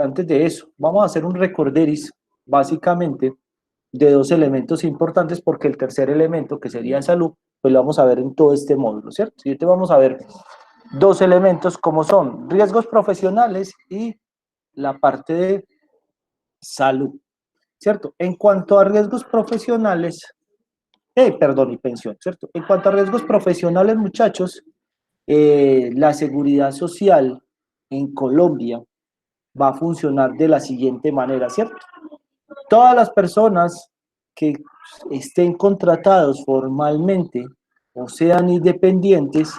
antes de eso, vamos a hacer un recorderis, básicamente, de dos elementos importantes, porque el tercer elemento, que sería salud, pues lo vamos a ver en todo este módulo, ¿cierto? Y ahorita vamos a ver dos elementos como son riesgos profesionales y la parte de salud, ¿cierto? En cuanto a riesgos profesionales, perdón, y pensión, ¿cierto? En cuanto a riesgos profesionales, muchachos, la seguridad social en Colombia va a funcionar de la siguiente manera, ¿cierto? Todas las personas que estén contratados formalmente o sean independientes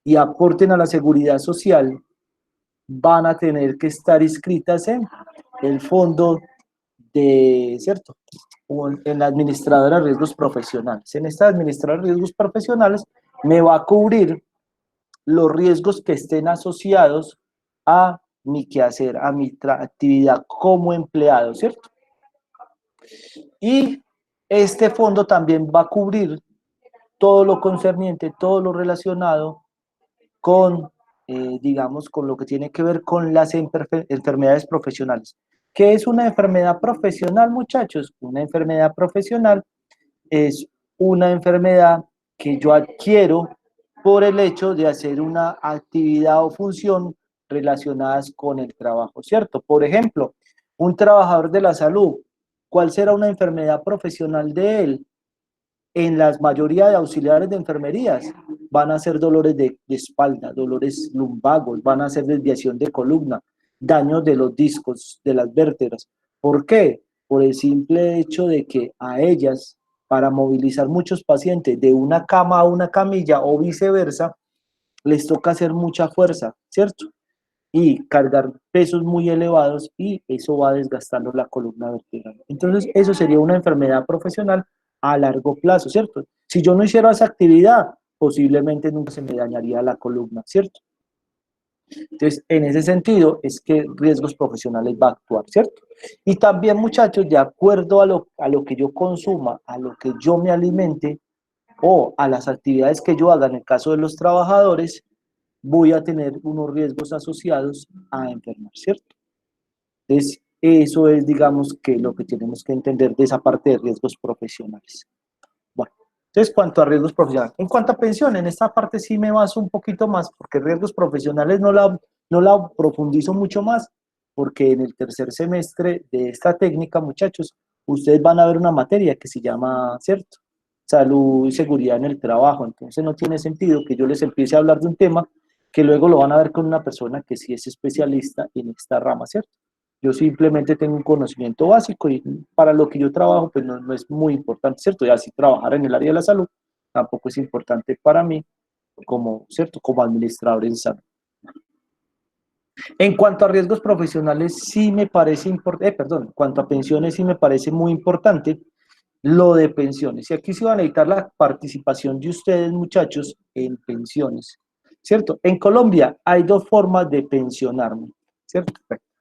y aporten a la seguridad social van a tener que estar inscritas en el fondo de, ¿cierto? O en la administradora de riesgos profesionales. En esta administradora de riesgos profesionales me va a cubrir los riesgos que estén asociados a mi quehacer, a mi actividad como empleado, ¿cierto? Y este fondo también va a cubrir todo lo concerniente, todo lo relacionado con, digamos, con lo que tiene que ver con las enfermedades profesionales. ¿Qué es una enfermedad profesional, muchachos? Una enfermedad profesional es una enfermedad que yo adquiero por el hecho de hacer una actividad o función relacionadas con el trabajo, ¿cierto? Por ejemplo, un trabajador de la salud, ¿cuál será una enfermedad profesional de él? En la mayoría de auxiliares de enfermerías van a ser dolores de espalda, dolores lumbagos, van a ser desviación de columna, daños de los discos, de las vértebras. ¿Por qué? Por el simple hecho de que a ellas, para movilizar muchos pacientes de una cama a una camilla o viceversa, les toca hacer mucha fuerza, ¿cierto? Y cargar pesos muy elevados y eso va desgastando la columna vertebral. Entonces, eso sería una enfermedad profesional a largo plazo, ¿cierto? Si yo no hiciera esa actividad, posiblemente nunca se me dañaría la columna, ¿cierto? Entonces, en ese sentido, es que riesgos profesionales va a actuar, ¿cierto? Y también, muchachos, de acuerdo a lo que yo consuma, a lo que yo me alimente o a las actividades que yo haga en el caso de los trabajadores, voy a tener unos riesgos asociados a enfermar, ¿cierto? Entonces, eso es, digamos, que lo que tenemos que entender de esa parte de riesgos profesionales. Bueno, entonces, cuanto a riesgos profesionales. En cuanto a pensión, en esta parte sí me baso un poquito más, porque riesgos profesionales no la profundizo mucho más, porque en el tercer semestre de esta técnica, muchachos, ustedes van a ver una materia que se llama, ¿cierto? Salud y seguridad en el trabajo. Entonces, no tiene sentido que yo les empiece a hablar de un tema que luego lo van a ver con una persona que sí es especialista en esta rama, ¿cierto? Yo simplemente tengo un conocimiento básico y para lo que yo trabajo, pues no es muy importante, ¿cierto? Y así trabajar en el área de la salud tampoco es importante para mí como, ¿cierto? Como administrador en salud. En cuanto a riesgos profesionales, sí me parece importante, perdón, en cuanto a pensiones, sí me parece muy importante lo de pensiones. Y aquí sí va a necesitar la participación de ustedes, muchachos, en pensiones, ¿cierto? En Colombia hay dos formas de pensionarme, ¿cierto?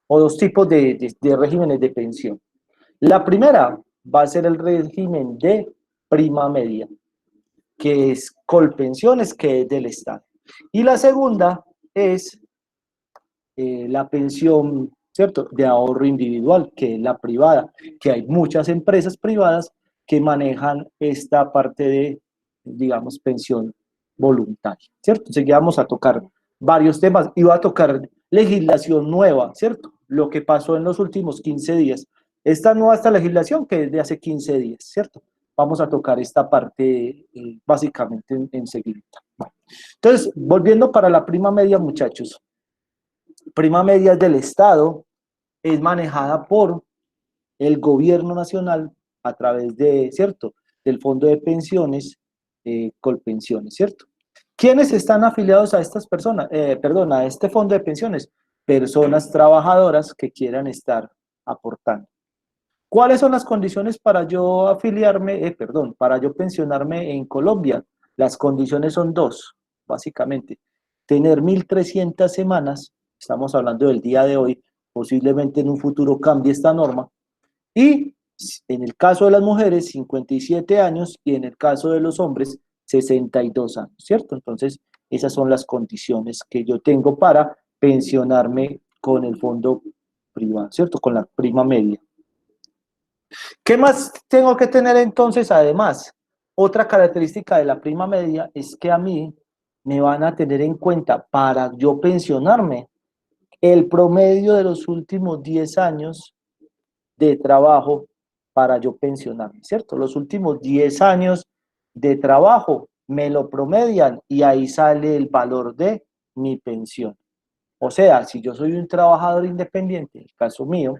O dos tipos de regímenes de pensión. La primera va a ser el régimen de prima media, que es Colpensiones, que es del Estado. Y la segunda es la pensión, ¿cierto?, de ahorro individual, que es la privada, que hay muchas empresas privadas que manejan esta parte de, digamos, pensión voluntaria, ¿cierto? Entonces ya vamos a tocar varios temas y va a tocar legislación nueva, ¿cierto? Lo que pasó en los últimos 15 días. Esta nueva esta legislación que es de hace 15 días, ¿cierto? Vamos a tocar esta parte básicamente enseguida. Bueno, entonces, volviendo para la prima media, muchachos. Prima media del Estado es manejada por el gobierno nacional a través de, ¿cierto?, del fondo de pensiones, Colpensiones, ¿cierto? ¿Quiénes están afiliados a estas personas? Perdón, a este fondo de pensiones. Personas trabajadoras que quieran estar aportando. ¿Cuáles son las condiciones para yo afiliarme, para yo pensionarme en Colombia? Las condiciones son dos, básicamente. Tener 1.300 semanas, estamos hablando del día de hoy, posiblemente en un futuro cambie esta norma, y en el caso de las mujeres, 57 años, y en el caso de los hombres, 62 años, ¿cierto? Entonces, esas son las condiciones que yo tengo para pensionarme con el fondo privados, ¿cierto? Con la prima media. ¿Qué más tengo que tener entonces además? Otra característica de la prima media es que a mí me van a tener en cuenta para yo pensionarme el promedio de los últimos 10 años de trabajo para yo pensionarme, ¿cierto? Los últimos 10 años de trabajo me lo promedian y ahí sale el valor de mi pensión. O sea, si yo soy un trabajador independiente, en el caso mío,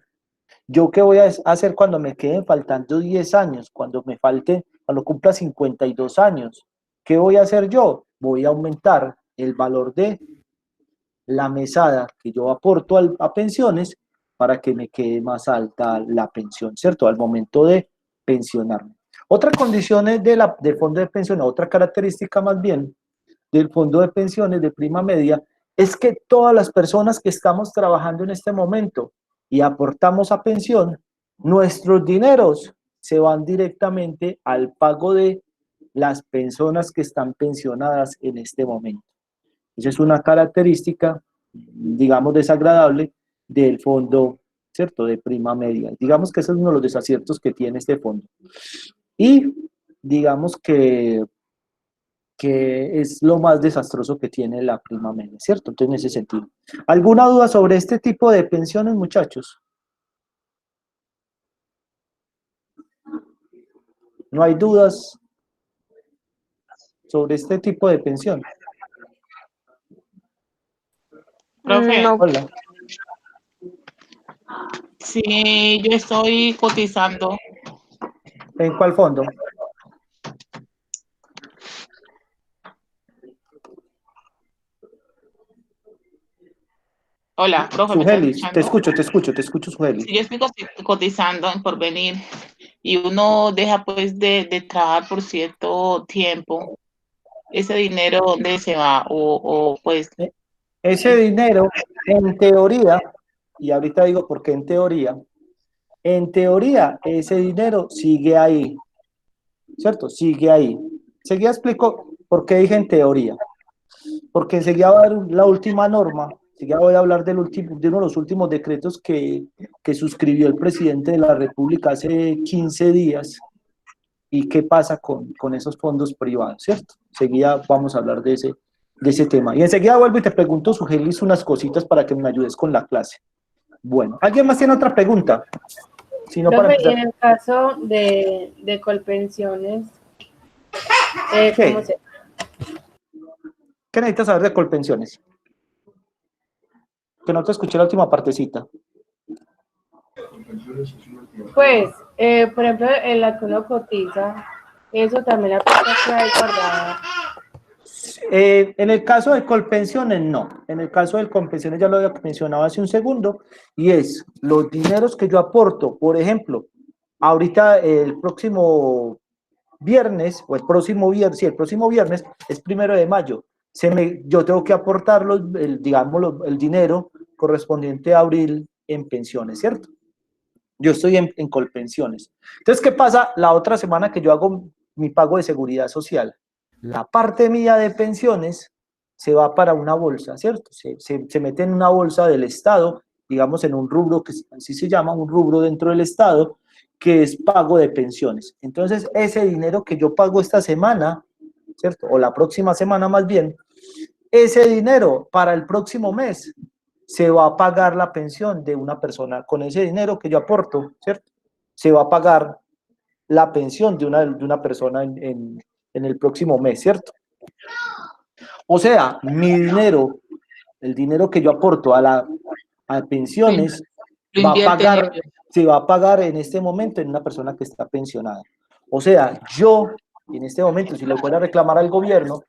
¿yo qué voy a hacer cuando me queden faltando 10 años? Cuando cumpla 52 años. ¿Qué voy a hacer yo? Voy a aumentar el valor de la mesada que yo aporto a pensiones para que me quede más alta la pensión, ¿cierto? Al momento de pensionarme. Otra condición es del fondo de pensiones, otra característica más bien del fondo de pensiones de prima media, es que todas las personas que estamos trabajando en este momento y aportamos a pensión, nuestros dineros se van directamente al pago de las personas que están pensionadas en este momento. Esa es una característica, digamos, desagradable del fondo, ¿cierto?, de prima media. Digamos que ese es uno de los desaciertos que tiene este fondo. Y digamos que es lo más desastroso que tiene la prima media, ¿cierto? Entonces, en ese sentido. ¿Alguna duda sobre este tipo de pensiones, muchachos? ¿No hay dudas sobre este tipo de pensión? Profe, No. Hola. si yo estoy cotizando, ¿En cuál fondo? hola, profe, ¿me estás Sugelis, escuchando? te escucho, Sugelis. Si yo estoy cotizando en Porvenir y uno deja pues de trabajar por cierto tiempo, ese dinero ¿dónde se va? O pues, Ese dinero, en teoría, y ahorita digo porque en teoría, ese dinero sigue ahí, ¿cierto? Sigue ahí. Enseguida explico por qué dije en teoría. Porque enseguida va a dar la última norma, enseguida voy a hablar de uno de los últimos decretos que suscribió el presidente de la República hace 15 días y qué pasa con esos fondos privados, ¿cierto? Enseguida vamos a hablar de ese tema. Y enseguida vuelvo y te pregunto, Sugelis, unas cositas para que me ayudes con la clase. Bueno, ¿alguien más tiene otra pregunta? Si no, para Profe, y en empezar. el caso de Colpensiones, ¿cómo ¿Qué? se? ¿Qué necesitas saber de Colpensiones? Que no te escuché la última partecita. Pues, por ejemplo, en la que uno cotiza, eso también la plata que hay guardada. En el caso de Colpensiones, no. En el caso de Colpensiones ya lo había mencionado hace un segundo, y es los dineros que yo aporto. Por ejemplo, ahorita el próximo viernes, o el próximo viernes, sí, el próximo viernes es 1 de mayo. Yo tengo que aportar digamos, el dinero correspondiente a abril en pensiones, ¿cierto? Yo estoy en Colpensiones. Entonces, ¿qué pasa la otra semana que yo hago mi pago de seguridad social? La parte mía de pensiones se va para una bolsa, ¿cierto? Se mete en una bolsa del Estado, digamos en un rubro que así se llama, un rubro dentro del Estado, que es pago de pensiones. Entonces, ese dinero que yo pago esta semana, ¿cierto? O la próxima semana más bien, ese dinero para el próximo mes se va a pagar la pensión de una persona. Con ese dinero que yo aporto, ¿cierto? Se va a pagar la pensión de una persona en el próximo mes, ¿cierto? O sea, mi dinero, el dinero que yo aporto a pensiones, lo invierte en ello. se va a pagar en este momento en una persona que está pensionada. O sea, yo, en este momento, si le fuera a reclamar al gobierno,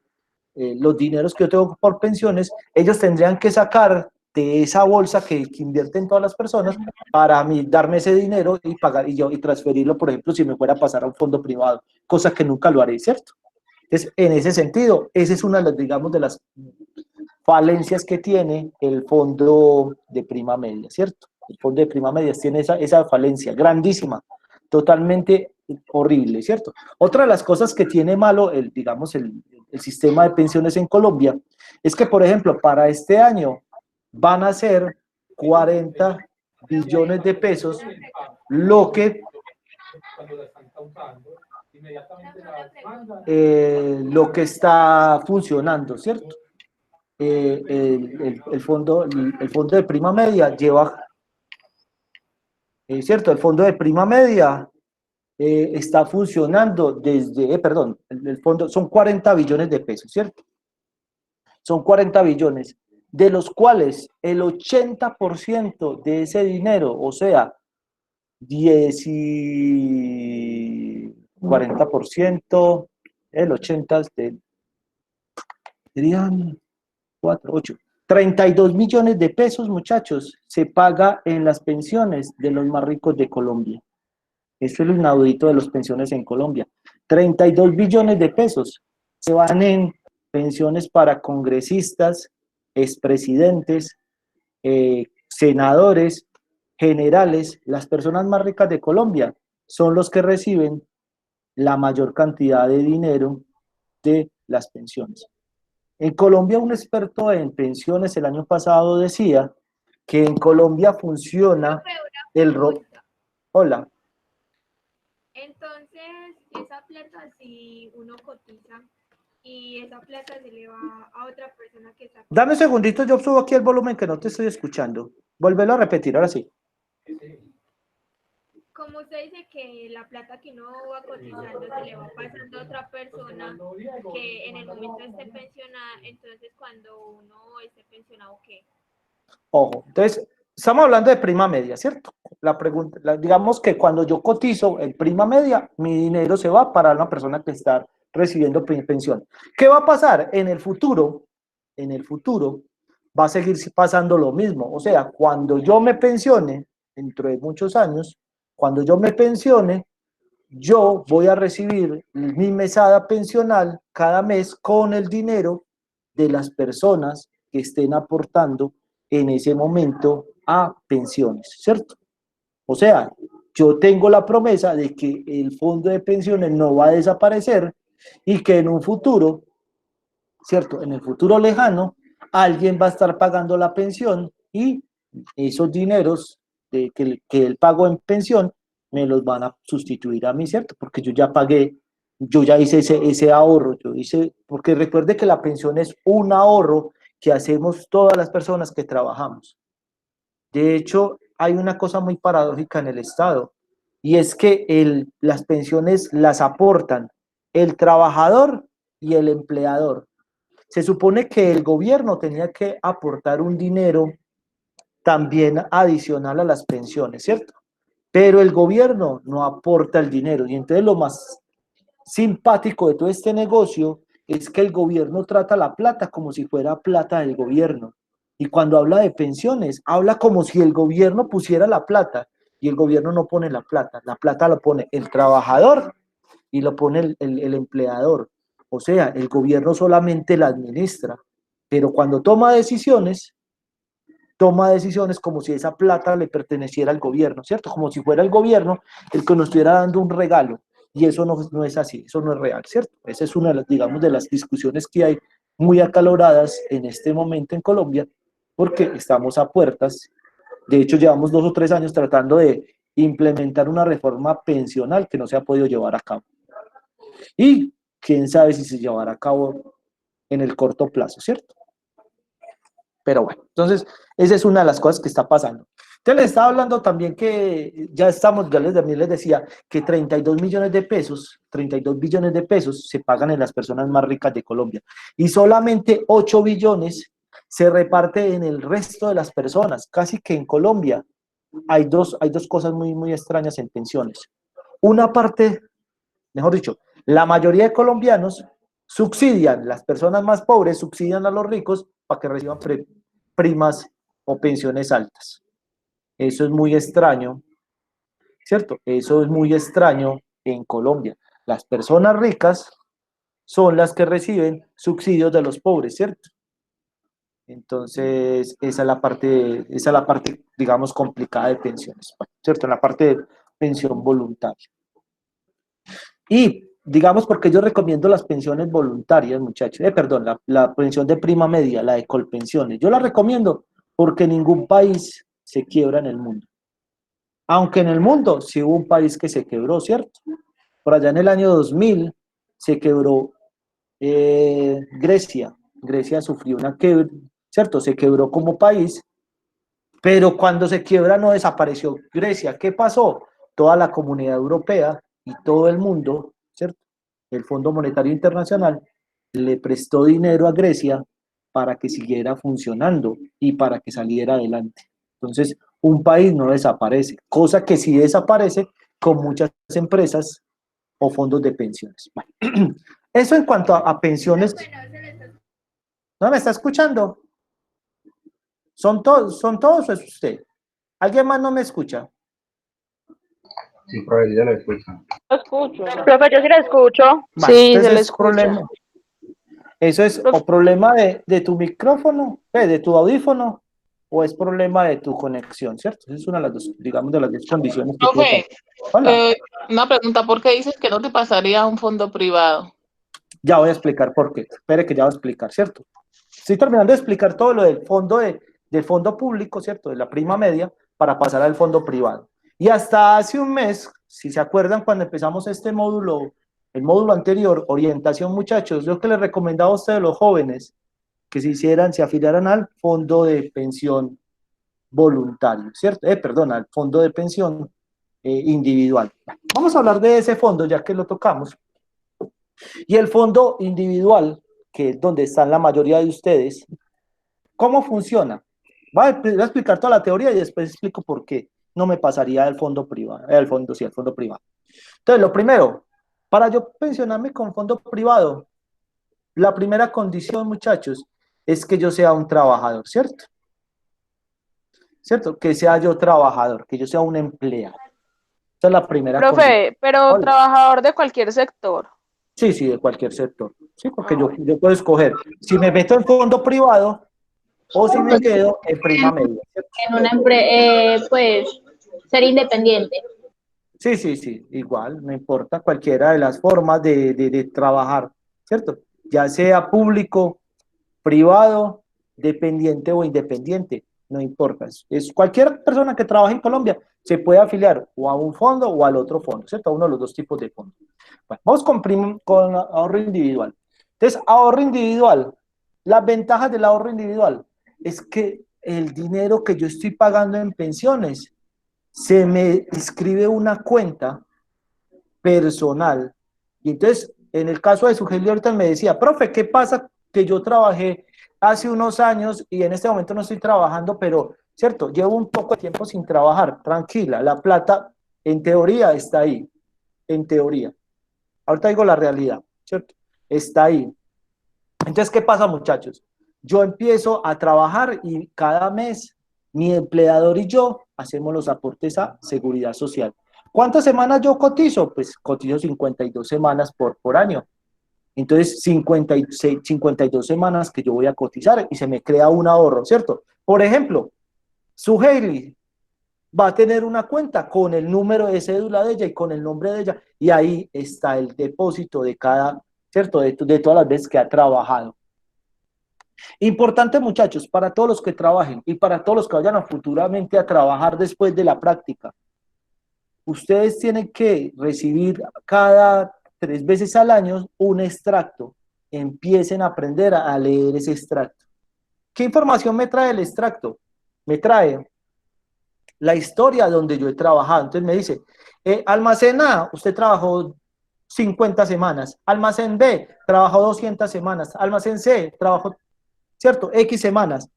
los dineros que yo tengo por pensiones, ellos tendrían que sacar de esa bolsa que invierten todas las personas para darme ese dinero y pagar y transferirlo, por ejemplo, si me fuera a pasar a un fondo privado, cosa que nunca lo haré, ¿cierto? Entonces, en ese sentido, esa es una de las, digamos, de las falencias que tiene el fondo de prima media, ¿cierto? El fondo de prima media tiene esa falencia grandísima, totalmente horrible, ¿cierto? Otra de las cosas que tiene malo, digamos, el sistema de pensiones en Colombia, es que, por ejemplo, para este año van a ser 40 billones de pesos, lo que está funcionando, ¿cierto? El fondo de prima media lleva, ¿cierto? El fondo de prima media está funcionando desde, perdón, el fondo son 40 billones de pesos, ¿cierto? Son 40 billones, de los cuales el 80% de ese dinero, o sea, 40%, el 80 serían 4, 8, 32 millones de pesos, muchachos, se paga en las pensiones de los más ricos de Colombia. Eso es lo inaudito de las pensiones en Colombia. 32 billones de pesos se van en pensiones para congresistas, expresidentes, senadores, generales. Las personas más ricas de Colombia son los que reciben la mayor cantidad de dinero de las pensiones. En Colombia, un experto en pensiones el año pasado decía que en Colombia funciona el rol. Hola. Entonces, esa plata, si uno cotiza y esa plata se le va a otra persona que está... Dame un segundito, yo subo aquí el volumen que no te estoy escuchando. Vuélvelo a repetir, ahora sí. Como usted dice que la plata que uno va cotizando se le va pasando a otra persona que en el momento esté pensionada, entonces cuando uno esté pensionado, ¿qué? Ojo, entonces, estamos hablando de prima media, ¿cierto? La pregunta, digamos que cuando yo cotizo en prima media, mi dinero se va para una persona que está recibiendo pensión. ¿Qué va a pasar? En el futuro va a seguir pasando lo mismo. O sea, cuando yo me pensione, dentro de muchos años, cuando yo me pensione, yo voy a recibir mi mesada pensional cada mes con el dinero de las personas que estén aportando en ese momento a pensiones, ¿cierto? O sea, yo tengo la promesa de que el fondo de pensiones no va a desaparecer y que en un futuro, ¿cierto? En el futuro lejano, alguien va a estar pagando la pensión y esos dineros que él pagó en pensión me los van a sustituir a mí, ¿cierto? Porque yo ya pagué, yo ya hice ese ahorro, porque recuerde que la pensión es un ahorro que hacemos todas las personas que trabajamos. De hecho, hay una cosa muy paradójica en el Estado, y es que las pensiones las aportan el trabajador y el empleador. Se supone que el gobierno tenía que aportar un dinero también adicional a las pensiones, ¿cierto? Pero el gobierno no aporta el dinero, y entonces lo más simpático de todo este negocio es que el gobierno trata la plata como si fuera plata del gobierno. Y cuando habla de pensiones, habla como si el gobierno pusiera la plata, y el gobierno no pone la plata lo pone el trabajador y lo pone el empleador. O sea, el gobierno solamente la administra, pero cuando toma decisiones como si esa plata le perteneciera al gobierno, ¿cierto? Como si fuera el gobierno el que nos estuviera dando un regalo. Y eso no es así, eso no es real, ¿cierto? Esa es una de las, digamos, de las discusiones que hay muy acaloradas en este momento en Colombia, porque estamos a puertas. De hecho, llevamos 2 o 3 años tratando de implementar una reforma pensional que no se ha podido llevar a cabo. Y quién sabe si se llevará a cabo en el corto plazo, ¿cierto? Pero bueno, entonces, esa es una de las cosas que está pasando. Entonces, les estaba hablando también que ya también les decía que 32 millones de pesos, 32 billones de pesos se pagan en las personas más ricas de Colombia. Y solamente 8 billones se reparte en el resto de las personas. Casi que en Colombia hay dos cosas muy, muy extrañas en pensiones. Una parte, mejor dicho, la mayoría de colombianos subsidian, las personas más pobres subsidian a los ricos para que reciban primas o pensiones altas. Eso es muy extraño, ¿cierto? Eso es muy extraño en Colombia. Las personas ricas son las que reciben subsidios de los pobres, ¿cierto? Entonces, esa es la parte, digamos, complicada de pensiones, ¿cierto? En la parte de pensión voluntaria. Y, digamos, porque yo recomiendo las pensiones voluntarias, muchachos, perdón, la pensión de prima media, la de Colpensiones. Yo la recomiendo porque ningún país se quiebra en el mundo. Aunque en el mundo sí hubo un país que se quebró, ¿cierto? Por allá en el año 2000 se quebró Grecia. Grecia sufrió una quebra, ¿cierto? Se quebró como país, pero cuando se quiebra no desapareció Grecia. ¿Qué pasó? Toda la comunidad europea y todo el mundo, ¿cierto? El Fondo Monetario Internacional le prestó dinero a Grecia para que siguiera funcionando y para que saliera adelante. Entonces, un país no desaparece, cosa que sí desaparece con muchas empresas o fondos de pensiones. Bueno, eso en cuanto a pensiones. ¿No me está escuchando? ¿Son todos o es usted? ¿Alguien más no me escucha? Sí, profe, yo lo escucho. Lo escucho. Profe, yo sí la escucho. Va, Sí, entonces se le es escucha. problema. ¿Eso es Profe. o problema de tu micrófono, de tu audífono, o es problema de tu conexión, ¿cierto? Esa es una de las dos, digamos, de las dos condiciones que puede Profe, pasar. Hola. una pregunta, ¿por qué dices que no te pasaría a un fondo privado? Ya voy a explicar por qué. Espere que ya voy a explicar, ¿cierto? Estoy terminando de explicar todo lo del fondo público, ¿cierto? De la prima media, para pasar al fondo privado. Y hasta hace un mes, si se acuerdan, cuando empezamos este módulo, el módulo anterior, orientación, muchachos, yo que les recomendaba a ustedes, los jóvenes, que se afiliaran al fondo de pensión voluntario, ¿cierto? Perdón, al fondo de pensión individual. Vamos a hablar de ese fondo, ya que lo tocamos. Y el fondo individual, que es donde están la mayoría de ustedes, ¿cómo funciona? Voy a explicar toda la teoría y después explico por qué no me pasaría al fondo privado, al fondo privado. Entonces, lo primero, para yo pensionarme con fondo privado, la primera condición, muchachos, es que yo sea un trabajador, ¿cierto? ¿Cierto? Que sea yo trabajador, que yo sea un empleado. Esa es la primera condición. Profe, pero Hola. trabajador de cualquier sector. Sí, sí, de cualquier sector. Sí, porque yo puedo escoger si me meto en fondo privado o si me quedo en prima media. ¿Cierto? En una empresa, pues, ser independiente. Sí, sí, sí, igual, no importa cualquiera de las formas de trabajar, ¿cierto? Ya sea público, privado, dependiente o independiente, no importa. Es cualquier persona que trabaje en Colombia se puede afiliar o a un fondo o al otro fondo, ¿cierto? A uno de los dos tipos de fondos. Bueno, vamos con ahorro individual. Entonces, ahorro individual. Las ventajas del ahorro individual es que el dinero que yo estoy pagando en pensiones se me inscribe una cuenta personal. Y entonces, en el caso de Sugelio ahorita me decía, profe, ¿qué pasa que yo trabajé hace unos años y en este momento no estoy trabajando, pero, cierto, llevo un poco de tiempo sin trabajar? Tranquila, la plata en teoría está ahí, en teoría. Ahorita digo la realidad, ¿cierto? Está ahí. Entonces, ¿qué pasa, muchachos? Yo empiezo a trabajar y cada mes mi empleador y yo hacemos los aportes a seguridad social. ¿Cuántas semanas yo cotizo? Pues cotizo 52 semanas por año. Entonces, 52 semanas que yo voy a cotizar y se me crea un ahorro, ¿cierto? Por ejemplo, su Hailey va a tener una cuenta con el número de cédula de ella y con el nombre de ella, y ahí está el depósito de cada, ¿cierto? De todas las veces que ha trabajado. Importante, muchachos, para todos los que trabajen y para todos los que vayan a futuramente a trabajar después de la práctica, ustedes tienen que recibir cada 3 veces al año un extracto. Empiecen a aprender a leer ese extracto. ¿Qué información me trae el extracto? Me trae la historia donde yo he trabajado. Entonces me dice, almacén A, usted trabajó 50 semanas. Almacén B, trabajó 200 semanas. Almacén C, trabajó, ¿cierto? X semanas.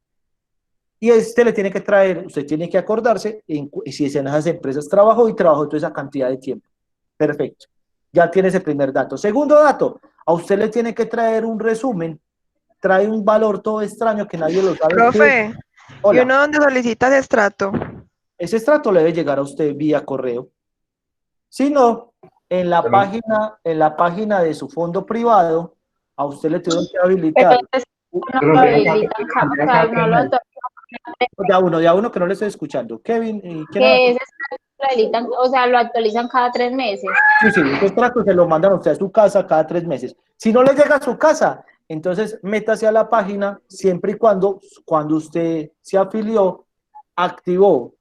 Y este le tiene que traer, usted tiene que acordarse si en esas empresas trabajó y trabajó toda esa cantidad de tiempo. Perfecto. Ya tiene ese primer dato. Segundo dato, a usted le tiene que traer un resumen, trae un valor todo extraño que nadie lo sabe. Profe, Hola. ¿y uno dónde solicita ese extracto? Ese extracto le debe llegar a usted vía correo. Si no, en la página de su fondo privado, a usted le tienen que habilitar. De a uno que no le estoy escuchando. Kevin, Que ese lo actualizan cada 3 meses. Sí, sí, ese extracto se lo mandan a usted a su casa cada 3 meses. Si no le llega a su casa, entonces métase a la página siempre y cuando usted se afilió, activó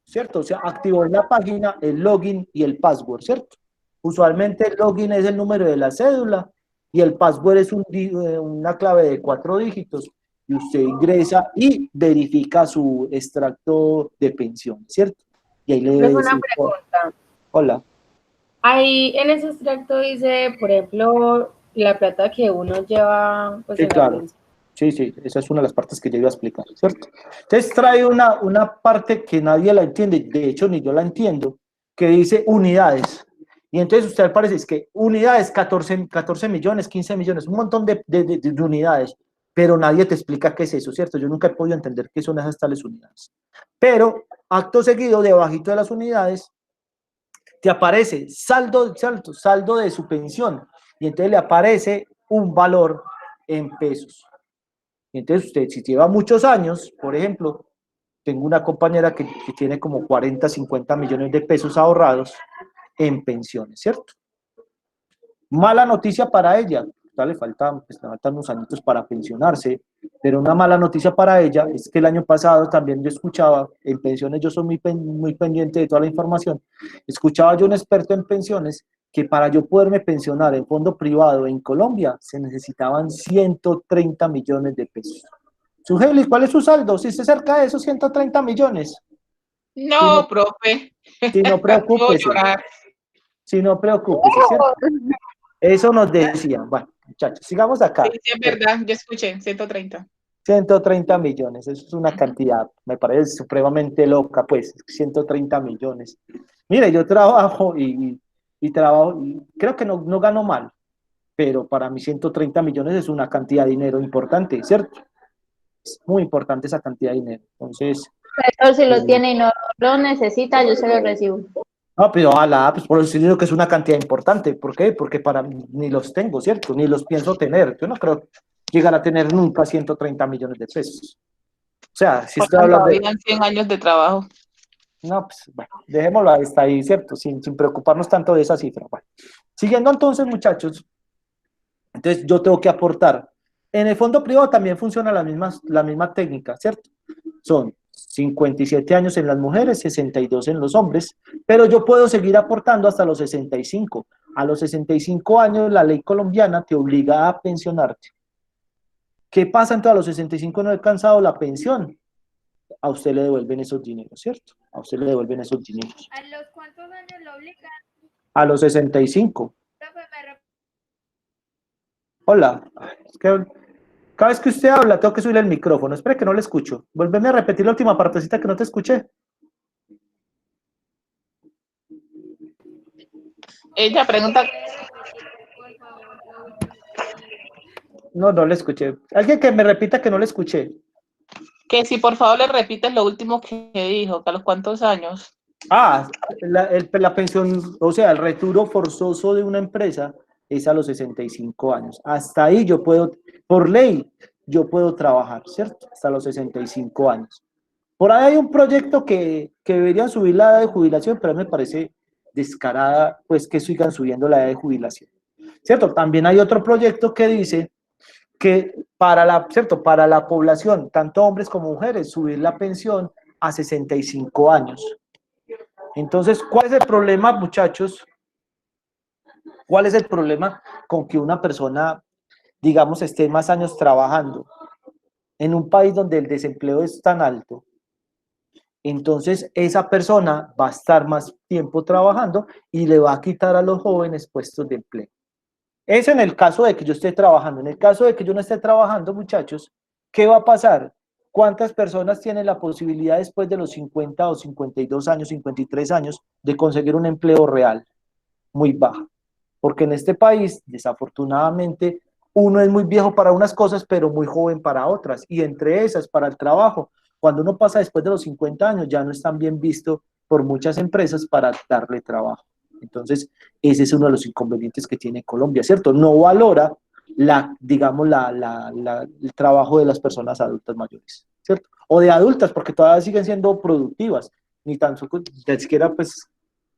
¿cierto? O sea, activó en la página el login y el password, ¿cierto? Usualmente el login es el número de la cédula y el password es una clave de 4 dígitos y usted ingresa y verifica su extracto de pensión, ¿cierto? Y ahí le debe Tengo una decir, pregunta. hola. Ahí en ese extracto dice, por ejemplo, la plata que uno lleva pues Sí, en la claro. pensión. Sí, sí, esa es una de las partes que yo iba a explicar, ¿cierto? Entonces trae una parte que nadie la entiende, de hecho ni yo la entiendo, que dice unidades. Y entonces usted parece es que unidades, 14 millones, 15 millones, un montón de unidades, pero nadie te explica qué es eso, ¿cierto? Yo nunca he podido entender qué son esas tales unidades. Pero acto seguido, debajito de las unidades, te aparece saldo de su pensión. Y entonces le aparece un valor en pesos. Entonces usted, si lleva muchos años, por ejemplo, tengo una compañera que tiene como 40, 50 millones de pesos ahorrados en pensiones, ¿cierto? Mala noticia para ella, le faltan unos añitos para pensionarse, pero una mala noticia para ella es que el año pasado también yo escuchaba, en pensiones yo soy muy pendiente de toda la información, escuchaba yo un experto en pensiones que para yo poderme pensionar en fondo privado en Colombia se necesitaban 130 millones de pesos. Sugeli, ¿cuál es su saldo? Si esté cerca de esos 130 millones. No, profe. Si no, Puedo preocúpese. llorar. Si no, preocúpese, ¿cierto? Eso nos decían. Bueno, muchachos, sigamos Sí, acá. sí, es verdad. Yo escuché 130. 130 millones, eso es una cantidad, me parece supremamente loca, pues, 130 millones. Mire, yo trabajo y trabajo, y creo que no gano mal, pero para mí 130 millones es una cantidad de dinero importante, ¿cierto? Es muy importante esa cantidad de dinero. Entonces, Pero si lo tiene y no lo necesita, yo se lo recibo. no, pero ojalá, pues por eso digo que es una cantidad importante. ¿Por qué? Porque para mí ni los tengo, ¿cierto? Ni los pienso tener. Yo no creo llegar a tener nunca 130 millones de pesos. O sea, si estoy Cuando hablando de... habían 100 años de trabajo. No, pues bueno, dejémoslo ahí, está ahí, ¿cierto? Sin preocuparnos tanto de esa cifra. Bueno, siguiendo entonces, muchachos, entonces yo tengo que aportar. En el fondo privado también funciona la misma técnica, ¿cierto? Son 57 años en las mujeres, 62 en los hombres, pero yo puedo seguir aportando hasta los 65. A los 65 años la ley colombiana te obliga a pensionarte. ¿Qué pasa entonces a los 65 no he alcanzado la pensión? A usted le devuelven esos dineros, ¿cierto? A usted le devuelven esos dineros. ¿A los cuántos años lo obligan? A los 65. Profe, Hola. Es que cada vez que usted habla, tengo que subirle el micrófono. Espere que no le escucho. Vuélveme a repetir la última partecita que no te escuché. Ella pregunta por favor, lo último. No le escuché. Alguien que me repita que no le escuché. que si por favor le repites lo último que dijo, que a los cuántos años. Ah, la pensión, o sea, el retiro forzoso de una empresa es a los 65 años. Hasta ahí yo puedo, por ley, yo puedo trabajar, ¿cierto? Hasta los 65 años. Por ahí hay un proyecto que deberían subir la edad de jubilación, pero a mí me parece descarada, pues que sigan subiendo la edad de jubilación, ¿cierto? También hay otro proyecto que dice que ¿cierto? Para la población, tanto hombres como mujeres, subir la pensión a 65 años. Entonces, ¿cuál es el problema, muchachos? ¿Cuál es el problema con que una persona, digamos, esté más años trabajando en un país donde el desempleo es tan alto? Entonces, esa persona va a estar más tiempo trabajando y le va a quitar a los jóvenes puestos de empleo. Eso en el caso de que yo esté trabajando. En el caso de que yo no esté trabajando, muchachos, ¿qué va a pasar? ¿Cuántas personas tienen la posibilidad después de los 50 o 52 años, 53 años, de conseguir un empleo real? Muy baja. Porque en este país, desafortunadamente, uno es muy viejo para unas cosas, pero muy joven para otras. Y entre esas, para el trabajo, cuando uno pasa después de los 50 años, ya no es tan bien visto por muchas empresas para darle trabajo. Entonces, ese es uno de los inconvenientes que tiene Colombia, ¿cierto? No valora digamos, el trabajo de las personas adultas mayores, ¿cierto? O de adultas, porque todavía siguen siendo productivas, ni tan siquiera, pues,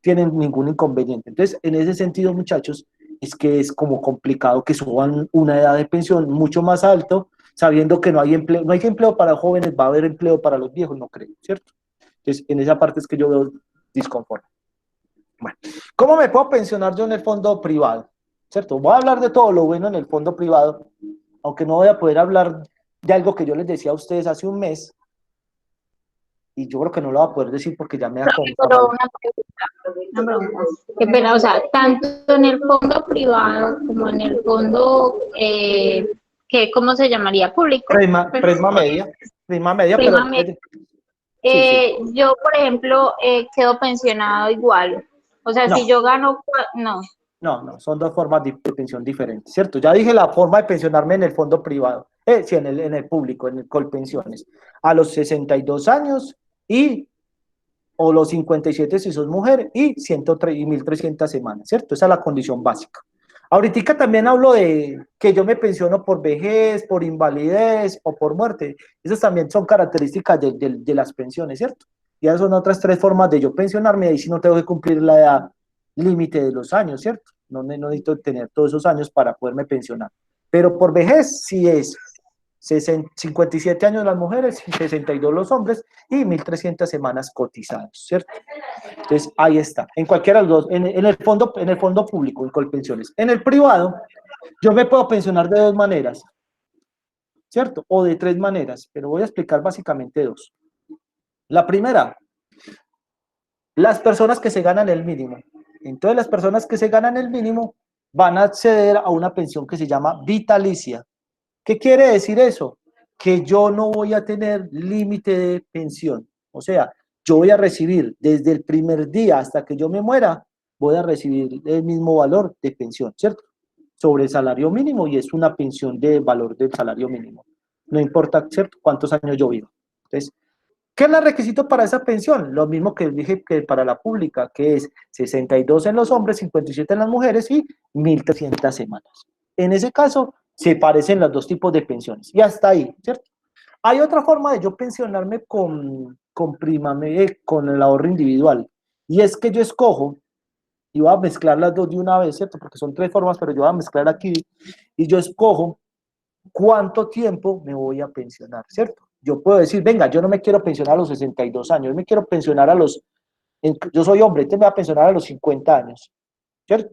tienen ningún inconveniente. Entonces, en ese sentido, muchachos, es que es como complicado que suban una edad de pensión mucho más alto, sabiendo que no hay empleo para jóvenes, va a haber empleo para los viejos, no creo, ¿cierto? Entonces, en esa parte es que yo veo disconforme. Bueno, ¿cómo me puedo pensionar yo en el fondo privado? ¿Cierto? Voy a hablar de todo lo bueno en el fondo privado, aunque no voy a poder hablar de algo que yo les decía a ustedes hace un mes, y yo creo que no lo voy a poder decir porque ya me da Pero una pregunta. Qué pena, o sea, tanto en el fondo privado como en el fondo, ¿cómo se llamaría? Público. Prima media, Prima pero media. sí. Yo, por ejemplo, quedo pensionado igual. O sea, No. si yo gano, no. No, son dos formas de pensión diferentes, ¿cierto? Ya dije la forma de pensionarme en el fondo privado, sí, en el público, en el Colpensiones, a los 62 años o los 57 si sos mujer y 1.300 semanas, ¿cierto? Esa es la condición básica. Ahorita también hablo de que yo me pensiono por vejez, por invalidez o por muerte. Esas también son características de las pensiones, ¿cierto? Y esas son otras tres formas de yo pensionarme, ahí sí no tengo que cumplir la edad límite de los años, ¿cierto? No necesito tener todos esos años para poderme pensionar. Pero por vejez sí es 57 años las mujeres, 62 los hombres y 1.300 semanas cotizadas, ¿cierto? Entonces, ahí está. En cualquiera de los dos, en el fondo público, en Colpensiones. En el privado, yo me puedo pensionar de dos maneras, ¿cierto? O de tres maneras, pero voy a explicar básicamente dos. La primera, las personas que se ganan el mínimo. Entonces, las personas que se ganan el mínimo van a acceder a una pensión que se llama vitalicia. ¿Qué quiere decir eso? Que yo no voy a tener límite de pensión. O sea, yo voy a recibir desde el primer día hasta que yo me muera, voy a recibir el mismo valor de pensión, ¿cierto? Sobre el salario mínimo, y es una pensión de valor del salario mínimo. No importa, ¿cierto?, cuántos años yo vivo. Entonces, ¿qué es el requisito para esa pensión? Lo mismo que dije que para la pública, que es 62 en los hombres, 57 en las mujeres y 1.300 semanas. En ese caso, se parecen los dos tipos de pensiones. Y hasta ahí, ¿cierto? Hay otra forma de yo pensionarme con el ahorro individual. Y es que yo escojo, y voy a mezclar las dos de una vez, ¿cierto? Porque son tres formas, pero yo voy a mezclar aquí, y yo escojo cuánto tiempo me voy a pensionar, ¿cierto? Yo puedo decir, venga, yo no me quiero pensionar a los 62 años, yo me quiero pensionar yo soy hombre, me voy a pensionar a los 50 años, ¿cierto?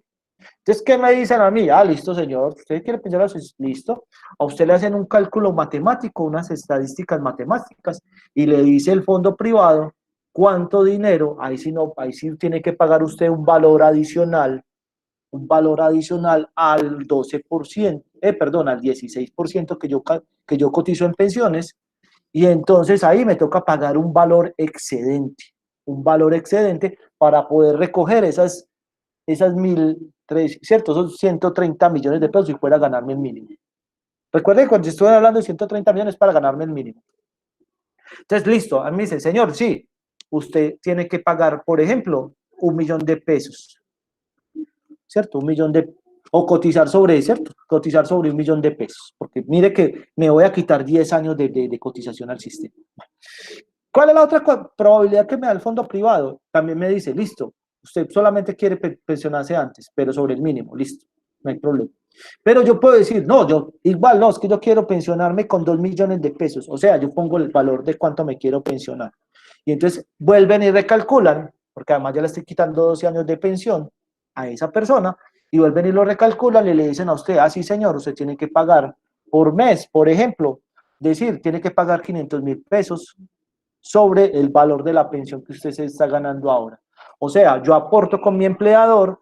Entonces, ¿qué me dicen a mí? Listo, señor, usted quiere pensionar, listo. A usted le hacen un cálculo matemático, unas estadísticas matemáticas, y le dice el fondo privado cuánto dinero, ahí sí tiene que pagar usted un valor adicional al 12%, al 16% que yo cotizo en pensiones, y entonces ahí me toca pagar un valor excedente para poder recoger esas 1.300, ¿cierto? Son 130 millones de pesos si fuera a ganarme el mínimo. Recuerden que cuando estoy hablando de 130 millones para ganarme el mínimo. Entonces, listo, a mí me dice, señor, sí, usted tiene que pagar, por ejemplo, 1.000.000 de pesos, ¿cierto? O cotizar sobre, ¿cierto? Cotizar sobre 1.000.000 de pesos, porque mire que me voy a quitar 10 años de cotización al sistema. ¿Cuál es la otra probabilidad que me da el fondo privado? También me dice, listo, usted solamente quiere pensionarse antes, pero sobre el mínimo, listo, no hay problema. Pero yo puedo decir, no, es que yo quiero pensionarme con 2 millones de pesos, o sea, yo pongo el valor de cuánto me quiero pensionar. Y entonces vuelven y recalculan, porque además ya le estoy quitando 12 años de pensión a esa persona, y vuelven y lo recalculan y le dicen a usted, sí señor, usted tiene que pagar por mes, por ejemplo, tiene que pagar 500.000 pesos sobre el valor de la pensión que usted se está ganando ahora. O sea, yo aporto con mi empleador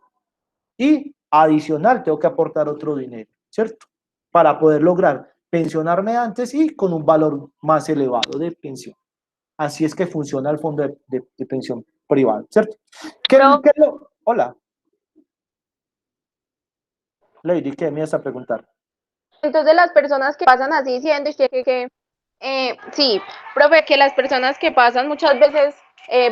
y adicional tengo que aportar otro dinero, ¿cierto? Para poder lograr pensionarme antes y con un valor más elevado de pensión. Así es que funciona el fondo de pensión privado, ¿cierto? Hola. Lady, ¿qué me ibas a preguntar? Entonces las personas que pasan así diciendo sí, profe, que las personas que pasan muchas veces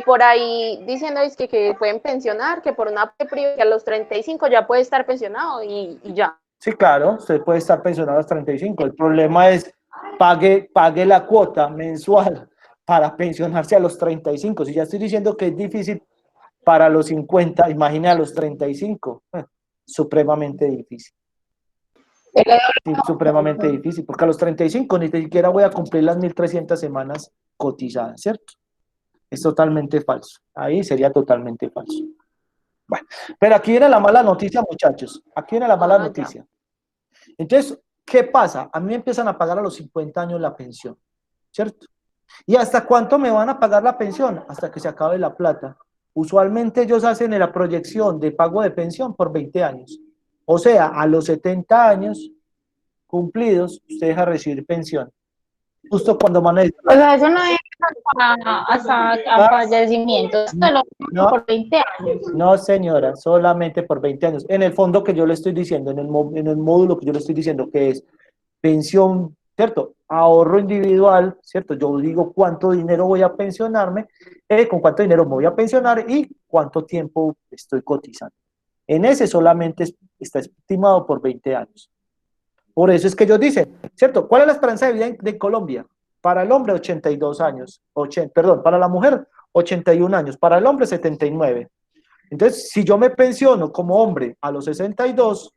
por ahí diciendo que pueden pensionar, que por una privada que a los 35 ya puede estar pensionado y ya. Sí, claro, usted puede estar pensionado a los 35. El problema es pague la cuota mensual para pensionarse a los 35. Si ya estoy diciendo que es difícil para los 50, imagine a los 35. Supremamente difícil. Sí, supremamente difícil, porque a los 35 ni siquiera voy a cumplir las 1.300 semanas cotizadas, ¿cierto? Es totalmente falso. Ahí sería totalmente falso. Bueno, pero aquí viene la mala noticia, muchachos. Aquí viene la mala noticia. Entonces, ¿qué pasa? A mí me empiezan a pagar a los 50 años la pensión, ¿cierto? ¿Y hasta cuánto me van a pagar la pensión? Hasta que se acabe la plata. Usualmente ellos hacen la proyección de pago de pensión por 20 años. O sea, a los 70 años cumplidos, usted deja de recibir pensión. Justo cuando van a... O sea, eso no es hasta fallecimiento, solo No. por 20 años. No, señora, solamente por 20 años. En el fondo que yo le estoy diciendo, en el módulo que yo le estoy diciendo, que es pensión, ¿cierto? Ahorro individual, ¿cierto? Yo digo cuánto dinero voy a pensionarme, con cuánto dinero me voy a pensionar y cuánto tiempo estoy cotizando. En ese solamente está estimado por 20 años. Por eso es que ellos dicen, ¿cierto? ¿Cuál es la esperanza de vida de Colombia? Para el hombre, 82 años. Perdón, para la mujer, 81 años. Para el hombre, 79. Entonces, si yo me pensiono como hombre a los 62,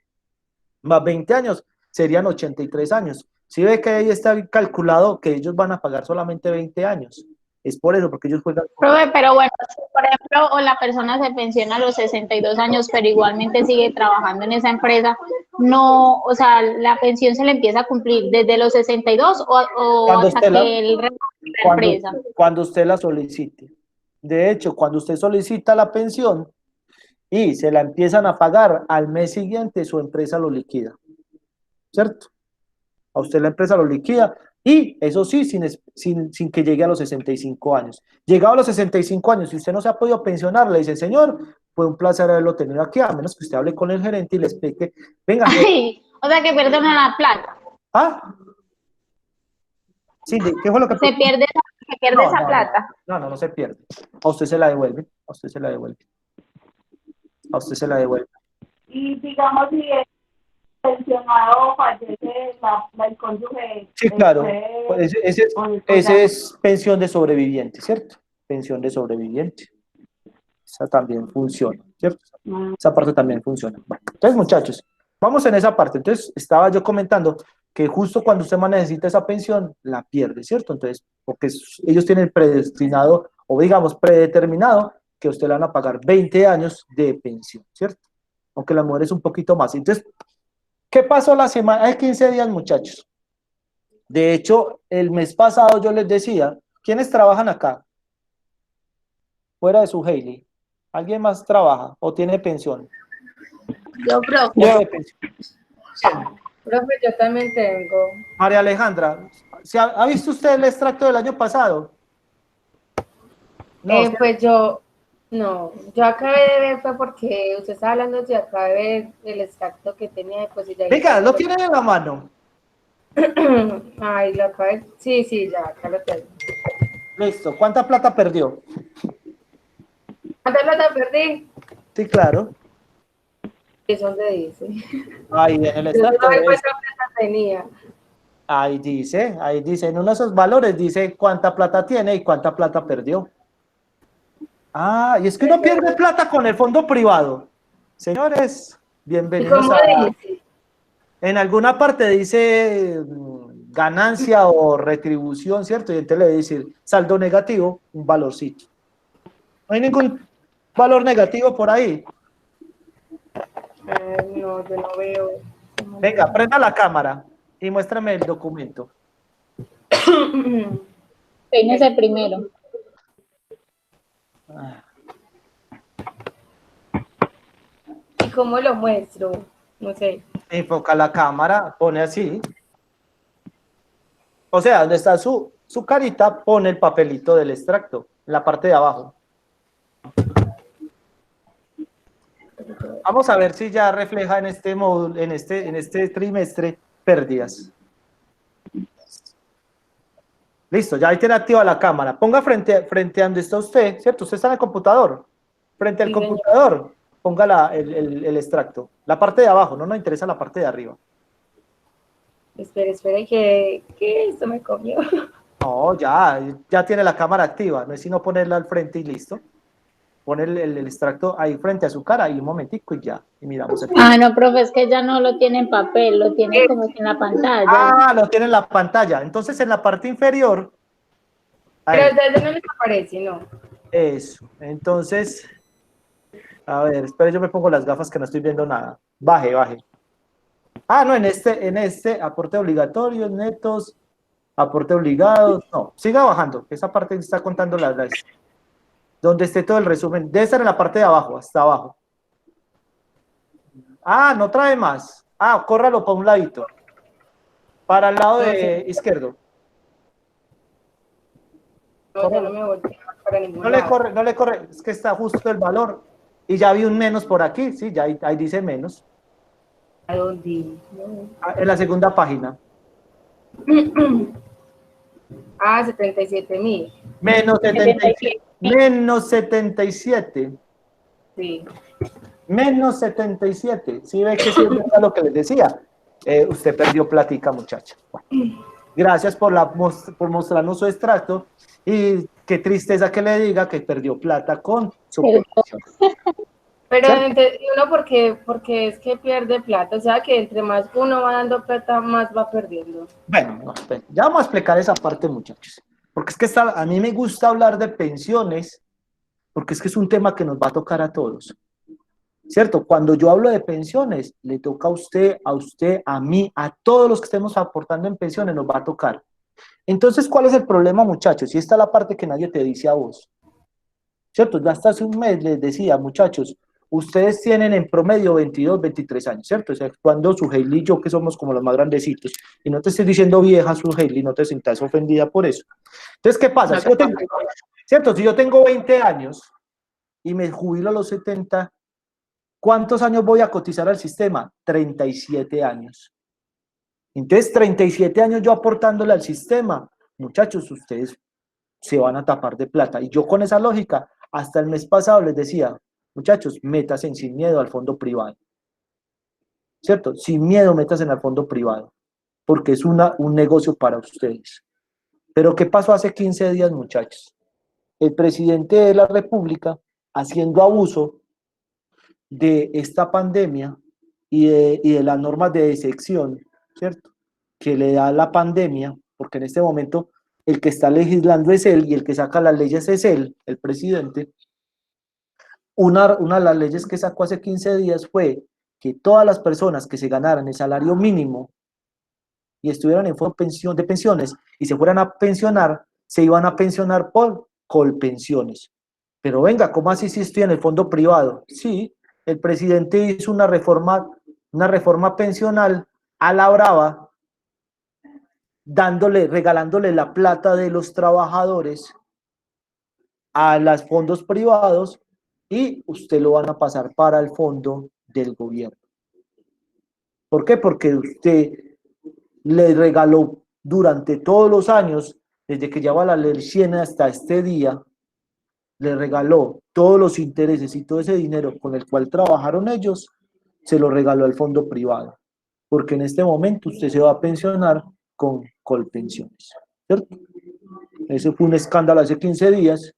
más 20 años, serían 83 años. Si ve que ahí está calculado que ellos van a pagar solamente 20 años. Es por eso, porque ellos juegan... Profe, pero bueno, si por ejemplo, o la persona se pensiona a los 62 años, pero igualmente sigue trabajando en esa empresa, no, o sea, la pensión se le empieza a cumplir desde los 62 o hasta que él renuncie a la empresa. Cuando usted la solicite. De hecho, cuando usted solicita la pensión y se la empiezan a pagar al mes siguiente, su empresa lo liquida. ¿Cierto? A usted la empresa lo liquida y eso sí, sin que llegue a los 65 años. Llegado a los 65 años, si usted no se ha podido pensionar, le dice, señor, fue un placer haberlo tenido aquí, a menos que usted hable con el gerente y le explique, venga. Ay, o sea, que pierden la plata. ¿Ah? Sí, ¿qué fue lo que... Se pierde esa plata. No se pierde. A usted se la devuelve, a usted se la devuelve. A usted se la devuelve. Y digamos, si el pensionado fallece, el cónyuge... Sí, claro. Ese es pensión de sobreviviente, ¿cierto? Pensión de sobreviviente. Esa también funciona, ¿cierto? Esa parte también funciona. Bueno, entonces, muchachos, vamos en esa parte. Entonces, estaba yo comentando que justo cuando usted más necesita esa pensión, la pierde, ¿cierto? Entonces, porque ellos tienen predestinado, o digamos, predeterminado, que usted le van a pagar 20 años de pensión, ¿cierto? Aunque la mujer es un poquito más. Entonces, ¿qué pasó la semana? Hay 15 días, muchachos. De hecho, el mes pasado yo les decía, ¿quiénes trabajan acá? Fuera de su Hailey. ¿Alguien más trabaja o tiene pensión? Yo, profe. ¿Tiene pensión? Profe, yo también tengo. María Alejandra, ¿ha visto usted el extracto del año pasado? No, Pues yo acabé de ver, fue porque usted estaba hablando, yo acabé de ver el extracto que tenía, pues ya... Venga, ¿lo tiene en la mano? Ay, lo acabé, sí, ya, acá lo tengo. Listo, ¿cuánta plata perdió? ¿Cuánta plata perdí? Sí, claro. ¿Eso dónde dice? Ahí en el extracto. ¿Cuánta plata tenía? Ahí dice, en uno de esos valores dice cuánta plata tiene y cuánta plata perdió. Ah, y es que uno pierde plata con el fondo privado. Señores, bienvenidos a... Dice? En alguna parte dice ganancia o retribución, ¿cierto? Y entonces le debe decir saldo negativo, un valorcito. No hay ningún valor negativo por ahí. No, yo no veo. Venga, prenda la cámara y muéstrame el documento. Peínese primero. ¿Y cómo lo muestro? No sé. Enfoca la cámara, pone así. O sea, donde está su carita, pone el papelito del extracto, en la parte de abajo. Vamos a ver si ya refleja en este módulo, en este trimestre, pérdidas. Listo, ya ahí tiene activa la cámara. Ponga frente a donde está usted, ¿cierto? Usted está en el computador. Frente al computador, ponga el extracto. La parte de abajo, no nos interesa la parte de arriba. Espere, que esto me comió. No, ya tiene la cámara activa. No es sino ponerla al frente y listo. Pone el extracto ahí frente a su cara y un momentico y ya. Y miramos. No, profe, es que ya no lo tiene en papel, lo tiene como que en la pantalla. Lo tiene en la pantalla. Entonces, en la parte inferior, Pero a Ahí, ustedes no les aparece, ¿no? eso. Entonces, a ver, espera, yo me pongo las gafas que no estoy viendo nada. Baje, baje. Ah, no, en este, aporte obligatorio, netos, aporte obligado. No, siga bajando, que esa parte está contando las donde esté todo el resumen. Debe estar en la parte de abajo, hasta abajo. Ah, no trae más. Ah, córralo para un ladito. Para el lado No sé, de izquierdo. no, yo no me volteo para ningún No le lado. corre, no le corre. Es que está justo el valor. Y ya vi un menos por aquí, sí, ya ahí dice menos. ¿A dónde? No. Ah, en la segunda página. Ah, 77.000. Menos 77. 77. Menos 77. Sí. Menos 77. Sí ve que sí es verdad lo que les decía. Usted perdió plática, muchacha. Gracias por mostrarnos su extracto y qué tristeza que le diga que perdió plata con su comisión. Pero ¿Cierto? uno porque es que pierde plata, o sea que entre más uno va dando plata, más va perdiendo. Bueno, no, espera, ya vamos a explicar esa parte, muchachos. Porque es que a mí me gusta hablar de pensiones, porque es que es un tema que nos va a tocar a todos. ¿Cierto? Cuando yo hablo de pensiones, le toca a usted, a mí, a todos los que estemos aportando en pensiones, nos va a tocar. Entonces, ¿cuál es el problema, muchachos? Y esta es la parte que nadie te dice a vos. ¿Cierto? Ya hasta hace un mes les decía, muchachos, ustedes tienen en promedio 22, 23 años, ¿cierto? O sea, cuando su Hailey y yo, que somos como los más grandecitos, y no te estoy diciendo vieja su Hailey, no te sientas ofendida por eso. Entonces, ¿qué pasa? Si yo tengo, ¿cierto? Si yo tengo 20 años y me jubilo a los 70, ¿cuántos años voy a cotizar al sistema? 37 años. Entonces, 37 años yo aportándole al sistema, muchachos, ustedes se van a tapar de plata. Y yo con esa lógica, hasta el mes pasado les decía, muchachos, métanse sin miedo al fondo privado. ¿Cierto? Sin miedo métanse al fondo privado, porque es un negocio para ustedes. Pero ¿qué pasó hace 15 días, muchachos? El presidente de la República, haciendo abuso de esta pandemia y de las normas de excepción, ¿cierto? Que le da la pandemia, porque en este momento el que está legislando es él y el que saca las leyes es él, el presidente. Una de las leyes que sacó hace 15 días fue que todas las personas que se ganaran el salario mínimo y estuvieran en fondo de pensiones y se fueran a pensionar, se iban a pensionar por colpensiones. Pero venga, ¿cómo así si estoy en el fondo privado? Sí, el presidente hizo una reforma pensional a la brava, regalándole la plata de los trabajadores a los fondos privados y usted lo van a pasar para el fondo del gobierno. ¿Por qué? Porque usted le regaló durante todos los años, desde que lleva la ley 100 hasta este día, le regaló todos los intereses y todo ese dinero con el cual trabajaron ellos, se lo regaló al fondo privado. Porque en este momento usted se va a pensionar con Colpensiones. ¿Cierto? Ese fue un escándalo hace 15 días,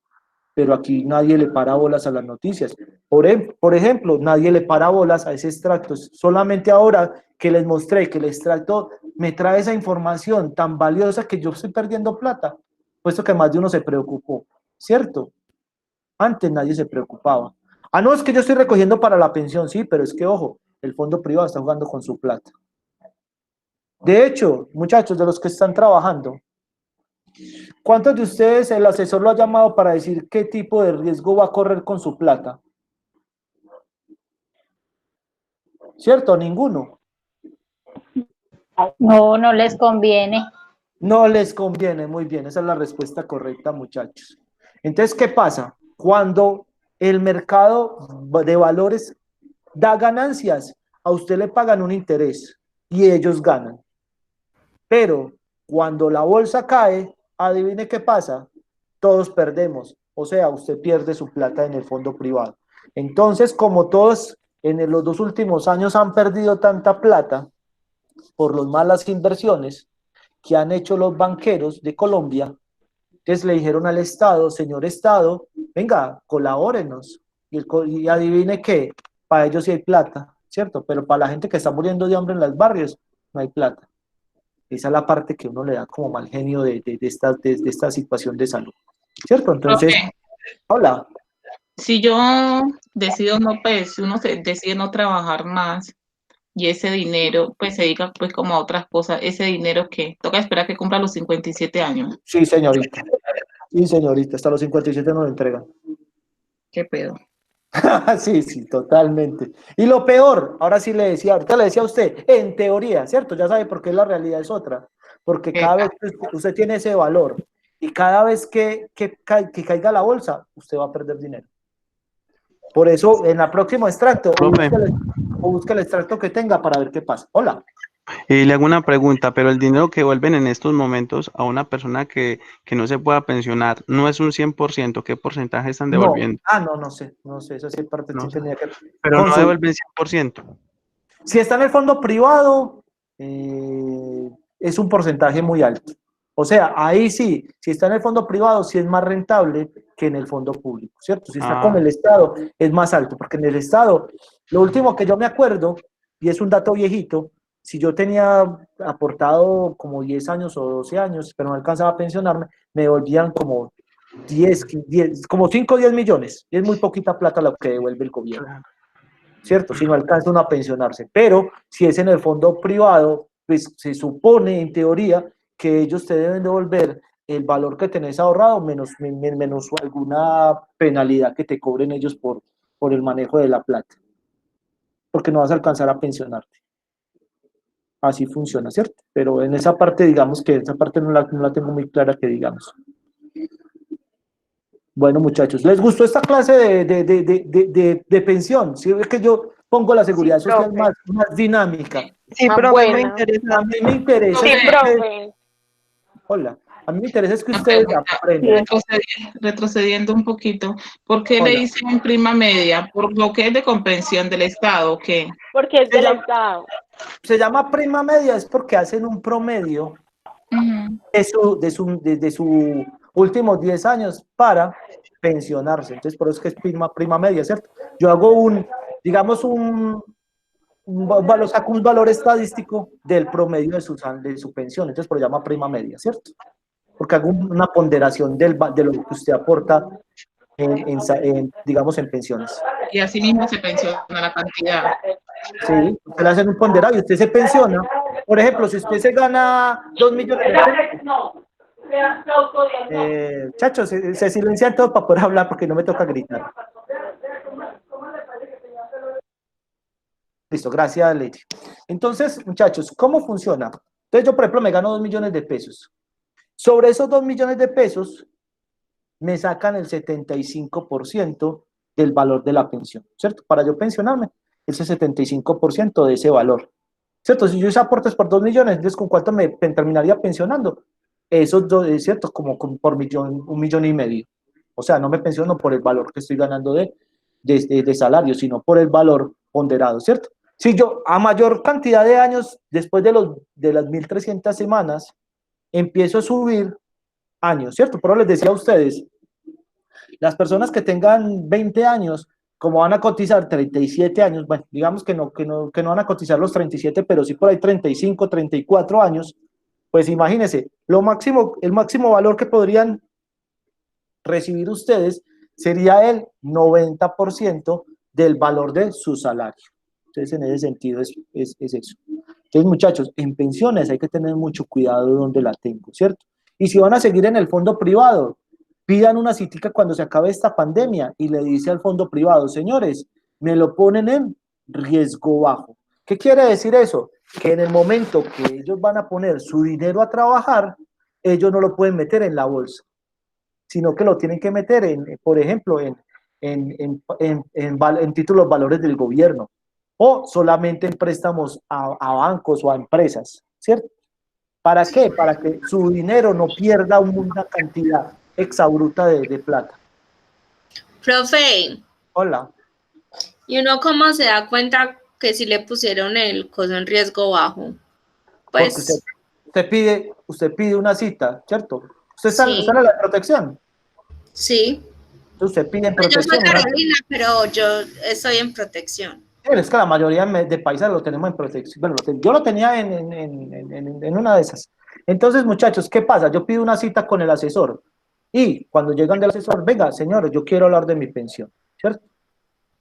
pero aquí nadie le para bolas a las noticias. Por ejemplo, nadie le para bolas a ese extracto. Solamente ahora que les mostré que el extracto me trae esa información tan valiosa que yo estoy perdiendo plata, puesto que más de uno se preocupó, ¿cierto? Antes nadie se preocupaba. Ah, no, es que yo estoy recogiendo para la pensión, sí, pero es que, ojo, el fondo privado está jugando con su plata. De hecho, muchachos, de los que están trabajando, ¿cuántos de ustedes el asesor lo ha llamado para decir qué tipo de riesgo va a correr con su plata? ¿Cierto? Ninguno. No, no les conviene. No les conviene, muy bien, esa es la respuesta correcta, muchachos. Entonces, ¿qué pasa? Cuando el mercado de valores da ganancias, a usted le pagan un interés y ellos ganan. Pero cuando la bolsa cae, adivine qué pasa, todos perdemos, o sea, usted pierde su plata en el fondo privado. Entonces, como todos en los 2 últimos años han perdido tanta plata por las malas inversiones que han hecho los banqueros de Colombia, entonces le dijeron al Estado, señor Estado, venga, colabórenos. Y adivine qué, para ellos sí hay plata, ¿cierto? Pero para la gente que está muriendo de hambre en los barrios, no hay plata. Esa es la parte que uno le da como mal genio de esta situación de salud, ¿cierto? Entonces, Profe, hola. si yo decido no, pues, si uno decide no trabajar más y ese dinero, pues, se dedica, pues, como a otras cosas, ese dinero que toca esperar que cumpla los 57 años. Sí, señorita. Sí, señorita, hasta los 57 nos lo entregan. ¿Qué pedo? Sí, sí, totalmente. Y lo peor, ahora sí le decía, ahorita le decía a usted, en teoría, ¿cierto? Ya sabe por qué la realidad es otra. Porque cada vez que usted tiene ese valor y cada vez que caiga la bolsa, usted va a perder dinero. Por eso, en el próximo extracto, Profe, o busque el extracto que tenga para ver qué pasa. Hola. le hago una pregunta, pero el dinero que vuelven en estos momentos a una persona que no se pueda pensionar, ¿no es un 100%? ¿Qué porcentaje están No, devolviendo? no sé, eso sí parte No sí sé. tenía que Pero no consultar. devuelven 100%. Si está en el fondo privado, es un porcentaje muy alto. O sea, ahí sí, si está en el fondo privado, sí es más rentable que en el fondo público, ¿cierto? Si está con el Estado, es más alto, porque en el Estado, lo último que yo me acuerdo, y es un dato viejito, si yo tenía aportado como 10 años o 12 años, pero no alcanzaba a pensionarme, me devolvían como 10, como 5 o 10 millones. Y es muy poquita plata lo que devuelve el gobierno, ¿cierto? Si no alcanza uno a pensionarse. Pero si es en el fondo privado, pues se supone, en teoría, que ellos te deben devolver el valor que tenés ahorrado menos alguna penalidad que te cobren ellos por el manejo de la plata. Porque no vas a alcanzar a pensionarte. Así funciona, ¿cierto? Pero en esa parte, digamos que esa parte no la tengo muy clara que digamos. Bueno, muchachos, ¿les gustó esta clase de pensión? Sí, es que yo pongo la seguridad social profe. más dinámica. Sí, Ah, profe, muy buena. A interesante. mí me interesa Sí, es que ustedes, profe. hola, a mí me interesa es que Una ustedes pregunta, aprendan. retrocediendo un poquito, ¿por qué le Hola. dicen prima media? ¿Por lo que es de comprensión del Estado o qué? Porque es Se del llama, Estado. se llama prima media, es porque hacen un promedio Ujú. de sus últimos 10 años para pensionarse. Entonces, por eso es que es prima media, ¿cierto? Yo hago digamos, saco un valor estadístico del promedio de su pensión, entonces por eso llama prima media, ¿cierto? Porque hago una ponderación de lo que usted aporta digamos, en pensiones. Y así mismo se pensiona la cantidad. Sí, usted le hacen un ponderado y usted se pensiona. Por ejemplo, si usted se gana 2 millones de pesos, chachos, se silencian todos para poder hablar porque no me toca gritar. Listo, gracias, Lady. Entonces, muchachos, ¿cómo funciona? Entonces, yo, por ejemplo, me gano 2 millones de pesos. Sobre esos 2 millones de pesos, me sacan el 75% del valor de la pensión, ¿cierto? Para yo pensionarme, ese 75% de ese valor, ¿cierto? Si yo hice aportes por 2 millones, entonces, ¿con cuánto me terminaría pensionando? Esos dos, ¿cierto? Como por 1,5 millones. O sea, no me pensiono por el valor que estoy ganando de salario, sino por el valor ponderado, ¿cierto? Si yo a mayor cantidad de años, después de las 1.300 semanas, empiezo a subir años, ¿cierto? Pero les decía a ustedes, las personas que tengan 20 años, como van a cotizar 37 años, bueno, digamos que no van a cotizar los 37, pero sí por ahí 35, 34 años, pues imagínense, el máximo valor que podrían recibir ustedes sería el 90% del valor de su salario. Entonces, en ese sentido es eso. Entonces, muchachos, en pensiones hay que tener mucho cuidado donde la tengo, ¿cierto? Y si van a seguir en el fondo privado, pidan una citica cuando se acabe esta pandemia y le dice al fondo privado, señores, me lo ponen en riesgo bajo. ¿Qué quiere decir eso? Que en el momento que ellos van a poner su dinero a trabajar, ellos no lo pueden meter en la bolsa, sino que lo tienen que meter por ejemplo, en títulos valores del gobierno o solamente en préstamos a bancos o a empresas, ¿cierto? ¿Para qué? Para que su dinero no pierda una cantidad exabrupta de plata. Profe, Hola. ¿y uno cómo se da cuenta que si le pusieron el coso en riesgo bajo? Porque Pues usted pide una cita, ¿cierto? Usted está sí, en la protección. sí. Usted pide en Pues yo soy protección. Carolina, pero yo estoy en protección. Es que la mayoría de países lo tenemos en protección. Bueno, yo lo tenía en una de esas. Entonces, muchachos, ¿qué pasa? Yo pido una cita con el asesor y cuando llegan del asesor, venga, señores, yo quiero hablar de mi pensión, ¿cierto?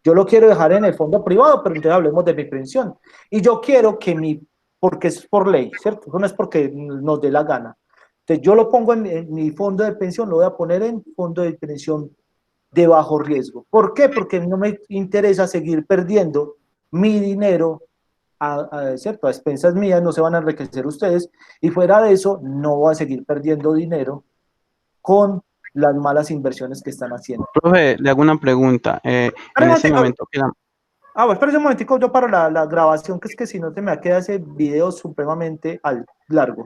Yo lo quiero dejar en el fondo privado, pero entonces hablemos de mi pensión. Y yo quiero que porque es por ley, ¿cierto? No es porque nos dé la gana. Entonces yo lo pongo en mi fondo de pensión, lo voy a poner en fondo de pensión de bajo riesgo. ¿Por qué? Porque no me interesa seguir perdiendo mi dinero ¿cierto? A expensas mías, no se van a enriquecer ustedes, y fuera de eso no voy a seguir perdiendo dinero con las malas inversiones que están haciendo. Profe, le hago una pregunta. En este momento bueno, espérese un momentico, yo paro la grabación, que es que si no se me queda ese video supremamente largo.